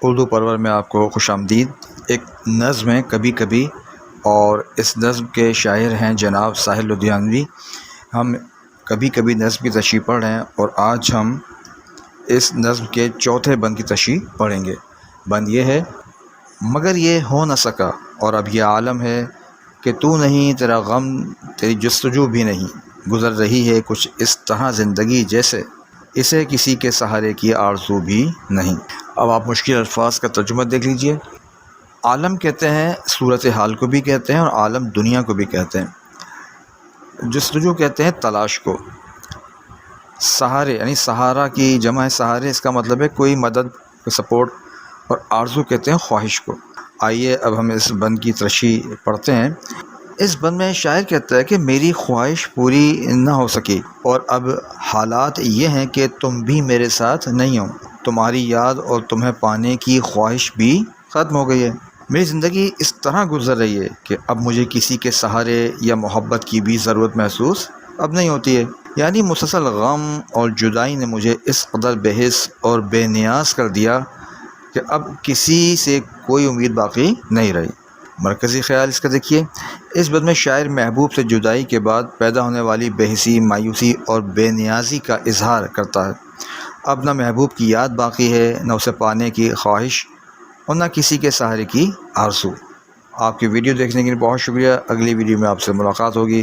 اردو پرور میں آپ کو خوش آمدید۔ ایک نظم ہے کبھی کبھی، اور اس نظم کے شاعر ہیں جناب ساحل لدھیانوی۔ ہم کبھی کبھی نظم کی تشریح پڑھ رہے ہیں، اور آج ہم اس نظم کے چوتھے بند کی تشریح پڑھیں گے۔ بند یہ ہے: مگر یہ ہو نہ سکا اور اب یہ عالم ہے کہ تو نہیں، تیرا غم تیری جستجو بھی نہیں، گزر رہی ہے کچھ اس طرح زندگی جیسے اسے کسی کے سہارے کی آرزو بھی نہیں۔ اب آپ مشکل الفاظ کا ترجمہ دیکھ لیجئے۔ عالم کہتے ہیں صورتحال کو بھی کہتے ہیں، اور عالم دنیا کو بھی کہتے ہیں۔ جستجو کہتے ہیں تلاش کو۔ سہارے یعنی سہارا کی جمع ہے سہارے، اس کا مطلب ہے کوئی مدد، سپورٹ، اور آرزو کہتے ہیں خواہش کو۔ آئیے اب ہم اس بند کی تشریح پڑھتے ہیں۔ اس بند میں شاعر کہتا ہے کہ میری خواہش پوری نہ ہو سکی، اور اب حالات یہ ہیں کہ تم بھی میرے ساتھ نہیں ہو۔ تمہاری یاد اور تمہیں پانے کی خواہش بھی ختم ہو گئی ہے۔ میری زندگی اس طرح گزر رہی ہے کہ اب مجھے کسی کے سہارے یا محبت کی بھی ضرورت محسوس اب نہیں ہوتی ہے۔ یعنی مسلسل غم اور جدائی نے مجھے اس قدر بے حس اور بے نیاز کر دیا کہ اب کسی سے کوئی امید باقی نہیں رہی۔ مرکزی خیال اس کا دیکھیے۔ اس بند میں شاعر محبوب سے جدائی کے بعد پیدا ہونے والی بے حسی، مایوسی اور بے نیازی کا اظہار کرتا ہے۔ اب نہ محبوب کی یاد باقی ہے، نہ اسے پانے کی خواہش، اور نہ کسی کے سہارے کی آرزو۔ آپ کی ویڈیو دیکھنے کے لیے بہت شکریہ۔ اگلی ویڈیو میں آپ سے ملاقات ہوگی۔